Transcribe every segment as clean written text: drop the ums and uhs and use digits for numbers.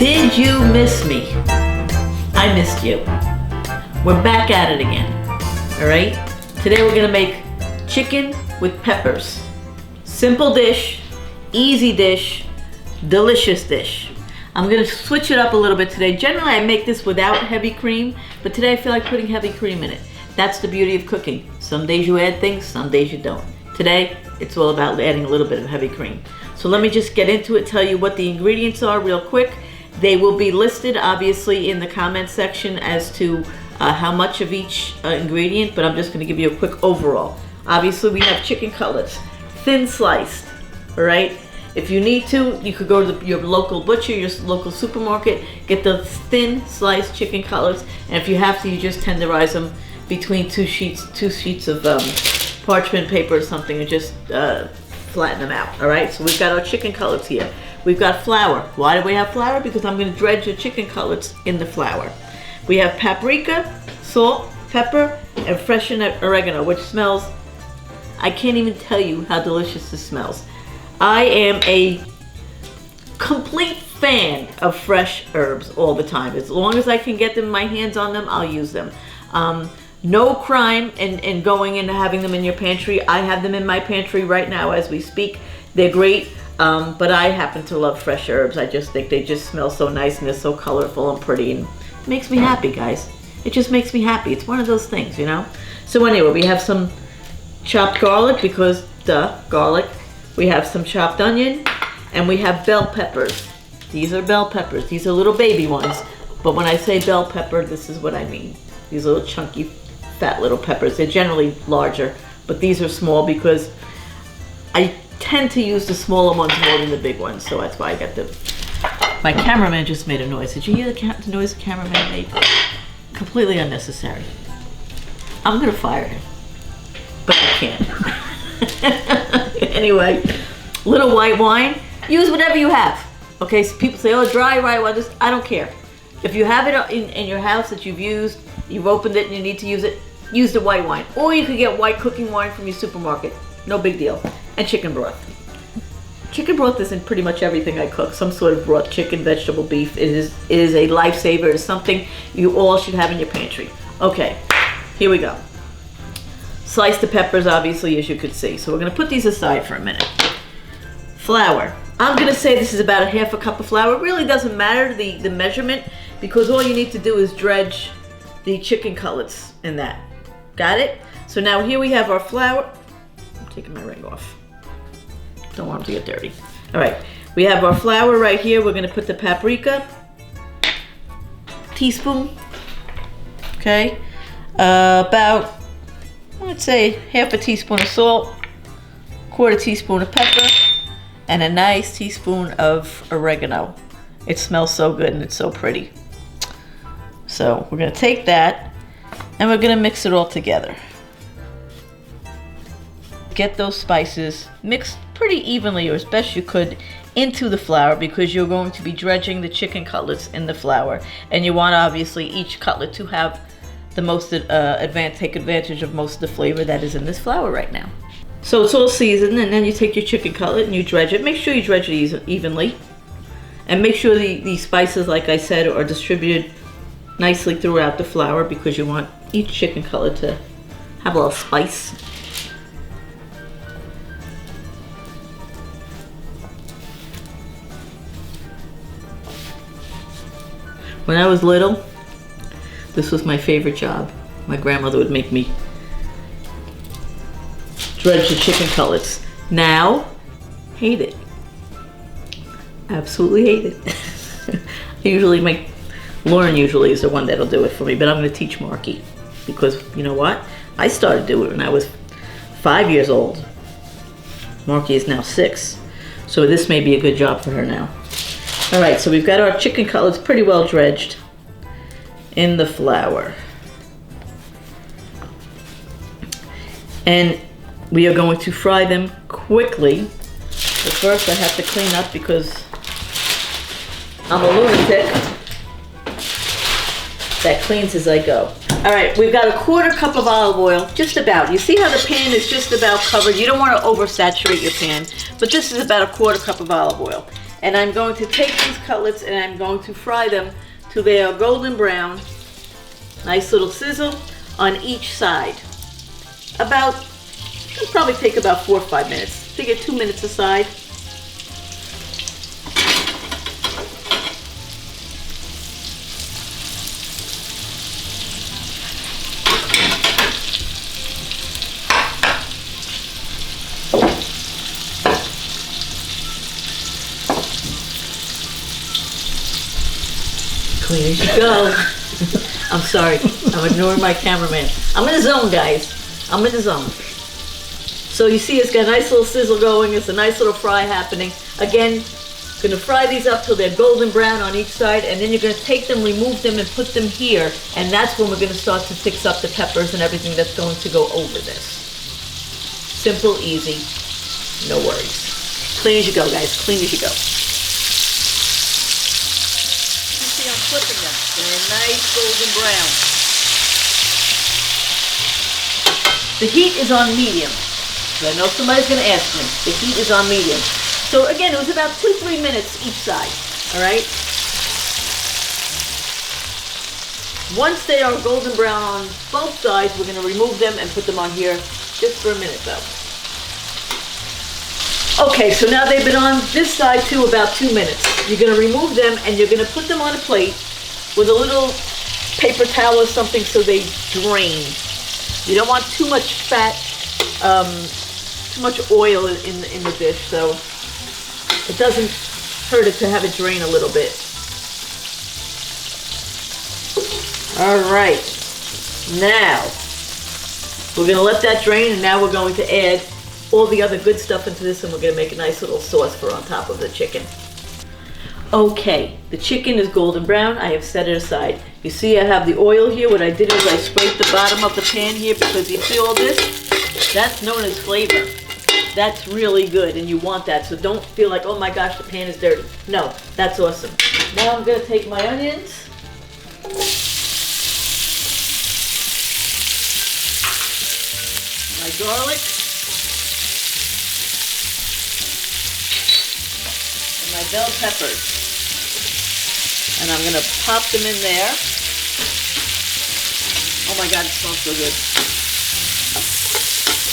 Did you miss me? I missed you. We're back at it again. All right? Today we're gonna make chicken with peppers. Simple dish, easy dish, delicious dish. I'm gonna switch it up a little bit today. Generally I make this without heavy cream, but today I feel like putting heavy cream in it. That's the beauty of cooking. Some days you add things, some days you don't. Today, it's all about adding a little bit of heavy cream. So let me just get into it, tell you what the ingredients are real quick. They will be listed obviously in the comment section as to how much of each ingredient, but I'm just gonna give you a quick overall. Obviously we have chicken cutlets, thin sliced, all right? If you need to, you could go to your local butcher, your local supermarket, get the thin sliced chicken cutlets, and if you have to, you just tenderize them between two sheets of parchment paper or something, and just flatten them out, all right? So we've got our chicken cutlets here. We've got flour. Why do we have flour? Because I'm gonna dredge the chicken cutlets in the flour. We have paprika, salt, pepper, and freshened oregano, which smells, I can't even tell you how delicious this smells. I am a complete fan of fresh herbs all the time. As long as I can get them, my hands on them, I'll use them. No crime in going and having them in your pantry. I have them in my pantry right now as we speak. They're great. But I happen to love fresh herbs. I just think they just smell so nice and they're so colorful and pretty, and it makes me happy, guys. It just makes me happy. It's one of those things, you know? So anyway, we have some chopped garlic because, garlic. We have some chopped onion, and we have bell peppers. These are bell peppers. These are little baby ones, but when I say bell pepper, this is what I mean. These little chunky, fat little peppers. They're generally larger, but these are small because I tend to use the smaller ones more than the big ones, so that's why I got the... My cameraman just made a noise. Did you hear the noise the cameraman made? Completely unnecessary. I'm gonna fire him, but I can't. Anyway, little white wine. Use whatever you have. Okay, so people say, oh, dry white wine. I don't care. If you have it in your house that you've used, you've opened it and you need to use it, use the white wine. Or you could get white cooking wine from your supermarket. No big deal. And chicken broth. Chicken broth is in pretty much everything I cook. Some sort of broth, chicken, vegetable, beef. It is a lifesaver. It is something you all should have in your pantry. Okay, here we go. Slice the peppers, obviously, as you could see. So we're gonna put these aside for a minute. Flour. I'm gonna say this is about a half a cup of flour. It really doesn't matter the measurement, because all you need to do is dredge the chicken cutlets in that. Got it? So now here we have our flour. I'm taking my ring off. Don't want them to get dirty. All right, we have our flour right here. We're gonna put the paprika, teaspoon, okay? About, let's say, half a teaspoon of salt, quarter teaspoon of pepper, and a nice teaspoon of oregano. It smells so good and it's so pretty. So we're gonna take that and we're gonna mix it all together. Get those spices mixed pretty evenly, or as best you could, into the flour, because you're going to be dredging the chicken cutlets in the flour, and you want obviously each cutlet to have the most take advantage of most of the flavor that is in this flour right now. So it's all seasoned, and then you take your chicken cutlet and you dredge it. Make sure you dredge it evenly, and make sure the spices, like I said, are distributed nicely throughout the flour, because you want each chicken cutlet to have a little spice. When I was little, this was my favorite job. My grandmother would make me dredge the chicken cutlets. Now, hate it. Absolutely hate it. Lauren usually is the one that'll do it for me, but I'm gonna teach Marky, because you know what? I started doing it when I was 5 years old. Marky is now 6, so this may be a good job for her now. All right, so we've got our chicken cutlets pretty well dredged in the flour. And we are going to fry them quickly. But first I have to clean up because I'm a lunatic that cleans as I go. All right, we've got a quarter cup of olive oil, just about. You see how the pan is just about covered? You don't want to oversaturate your pan, but this is about a quarter cup of olive oil. And I'm going to take these cutlets and I'm going to fry them till they are golden brown. Nice little sizzle on each side. It'll probably take about 4 or 5 minutes. Figure 2 minutes aside. Clean as you go. I'm sorry, I'm ignoring my cameraman. I'm in the zone, guys. I'm in the zone. So you see it's got a nice little sizzle going. It's a nice little fry happening. Again, gonna fry these up till they're golden brown on each side, and then you're gonna take them, remove them, and put them here. And that's when we're gonna start to fix up the peppers and everything that's going to go over this. Simple, easy, no worries. Clean as you go, guys, clean as you go. I'm flipping them. They're nice golden brown. The heat is on medium. So I know somebody's going to ask me. The heat is on medium. So again, it was about 2-3 minutes each side. All right. Once they are golden brown on both sides, we're going to remove them and put them on here just for a minute though. Okay, so now they've been on this side too about 2 minutes. You're gonna remove them and you're gonna put them on a plate with a little paper towel or something so they drain. You don't want too much fat, too much oil in the dish, so it doesn't hurt it to have it drain a little bit. All right, now we're gonna let that drain, and now we're going to add all the other good stuff into this, and we're gonna make a nice little sauce for on top of the chicken. Okay, the chicken is golden brown. I have set it aside. You see I have the oil here. What I did is I scraped the bottom of the pan here because you see all this? That's known as flavor. That's really good and you want that. So don't feel like, oh my gosh, the pan is dirty. No, that's awesome. Now I'm gonna take my onions. My garlic. And my bell peppers. And I'm gonna pop them in there. Oh my God, it smells so good.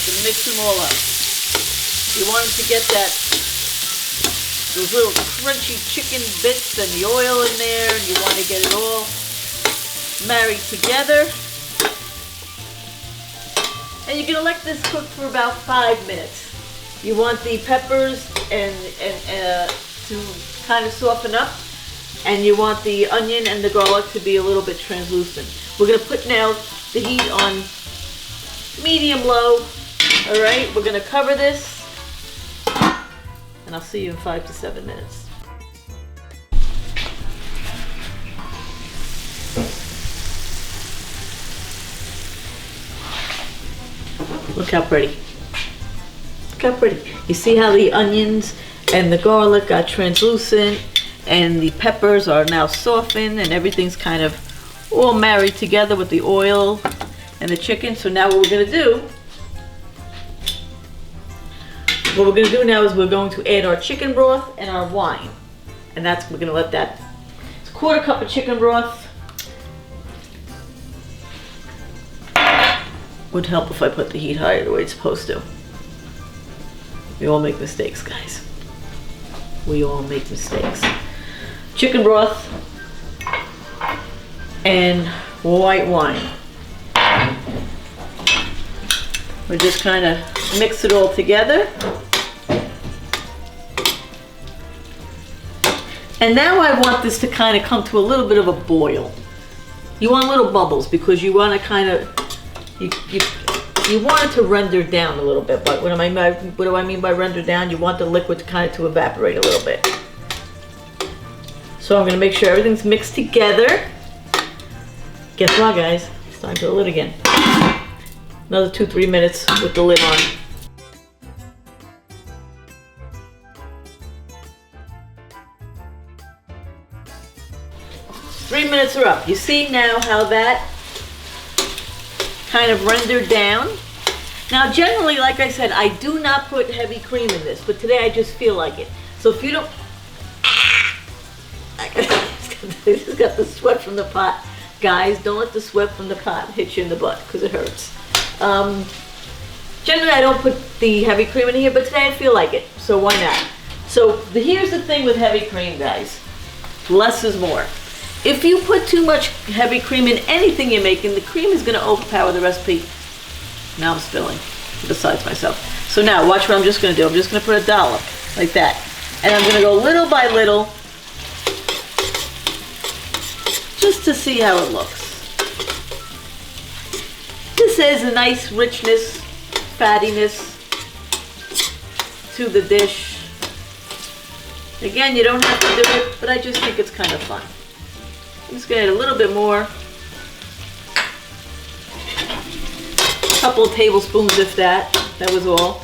To mix them all up. You want them to get those little crunchy chicken bits and the oil in there, and you want to get it all married together. And you're gonna let this cook for about 5 minutes. You want the peppers and to kind of soften up. And you want the onion and the garlic to be a little bit translucent. We're gonna put now the heat on medium low. All right, we're gonna cover this, and I'll see you in 5 to 7 minutes. Look how pretty. Look how pretty. You see how the onions and the garlic got translucent? And the peppers are now softened and everything's kind of all married together with the oil and the chicken. So now what we're gonna do now is we're going to add our chicken broth and our wine. And we're gonna let that, it's a 1/4 cup of chicken broth. Would help if I put the heat higher the way it's supposed to. We all make mistakes, guys. We all make mistakes. Chicken broth and white wine. We just kind of mix it all together. And now I want this to kind of come to a little bit of a boil. You want little bubbles because you want to kind of, you want it to render down a little bit. But what do I mean by render down? You want the liquid to evaporate a little bit. So I'm gonna make sure everything's mixed together. Guess what, guys? It's time for the lid again. Another 2-3 minutes with the lid on. Three minutes are up. You see now how that kind of rendered down? Now generally, like I said, I do not put heavy cream in this, but today I just feel like it. So if you don't, I just got the sweat from the pot. Guys, don't let the sweat from the pot hit you in the butt because it hurts. Generally, I don't put the heavy cream in here, but today I feel like it, so why not? So here's the thing with heavy cream, guys. Less is more. If you put too much heavy cream in anything you're making, the cream is going to overpower the recipe. Now I'm spilling, besides myself. So now, watch what I'm just going to do. I'm just going to put a dollop, like that. And I'm going to go little by little, just to see how it looks. This is a nice richness, fattiness to the dish. Again, you don't have to do it, but I just think it's kind of fun. I'm just going to add a little bit more. A couple of tablespoons, if that. That was all.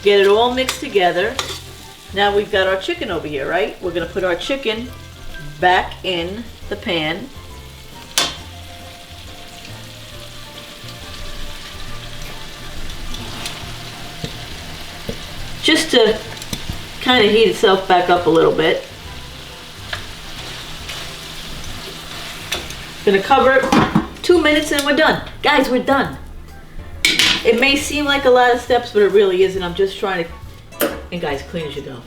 Get it all mixed together. Now we've got our chicken over here, right? We're going to put our chicken back in the pan. Just to kind of heat itself back up a little bit. Gonna cover it 2 minutes and we're done. Guys, we're done. It may seem like a lot of steps, but it really isn't. I'm just trying to, and guys, clean as you go.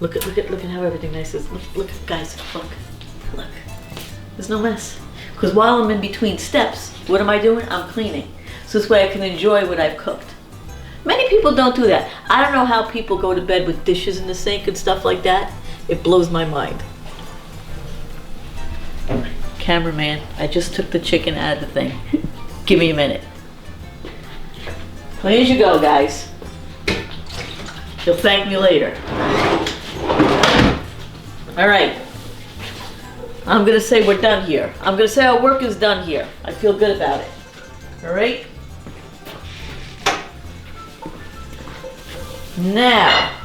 Look at how everything nice is. Look, guys, look. There's no mess. Because while I'm in between steps, what am I doing? I'm cleaning. So this way I can enjoy what I've cooked. Many people don't do that. I don't know how people go to bed with dishes in the sink and stuff like that. It blows my mind. Cameraman, I just took the chicken out of the thing. Give me a minute. Clean as you go, guys. You'll thank me later. All right. I'm gonna say we're done here. I'm gonna say our work is done here. I feel good about it. All right? Now,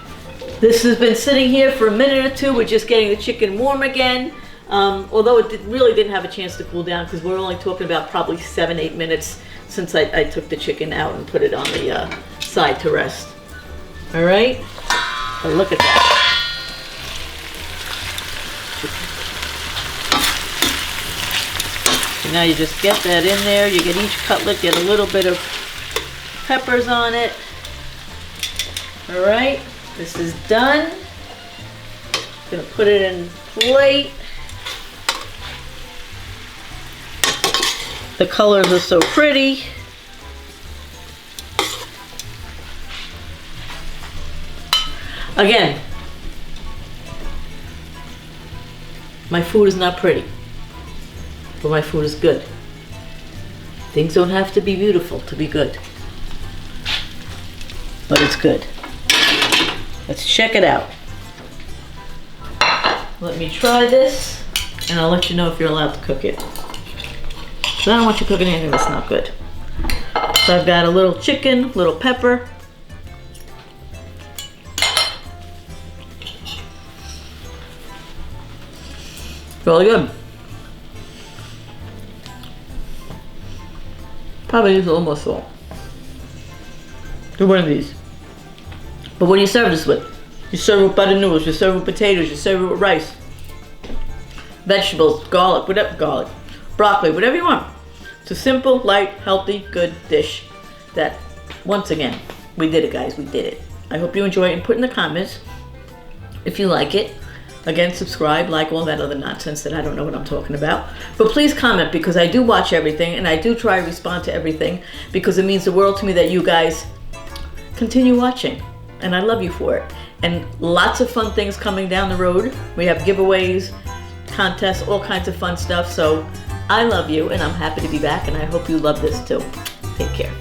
this has been sitting here for a minute or two. We're just getting the chicken warm again. Although it really didn't have a chance to cool down because we're only talking about probably 7-8 minutes since I took the chicken out and put it on the side to rest. All right? But look at that. So now you just get that in there. You get each cutlet, get a little bit of peppers on it. All right, this is done. Gonna put it in plate. The colors are so pretty. Again, my food is not pretty, but my food is good. Things don't have to be beautiful to be good, but it's good. Let's check it out. Let me try this, and I'll let you know if you're allowed to cook it. So I don't want you cooking anything that's not good. So I've got a little chicken, little pepper. Really good. Probably use a little more salt. Do one of these. But what do you serve this with? You serve it with butter noodles, you serve it with potatoes, you serve it with rice. Vegetables, garlic, whatever, broccoli, whatever you want. It's a simple, light, healthy, good dish that, once again, we did it, guys, we did it. I hope you enjoy it and put in the comments if you like it. Again, subscribe, like all that other nonsense that I don't know what I'm talking about. But please comment because I do watch everything and I do try to respond to everything because it means the world to me that you guys continue watching. And I love you for it. And lots of fun things coming down the road. We have giveaways, contests, all kinds of fun stuff. So I love you and I'm happy to be back and I hope you love this too. Take care.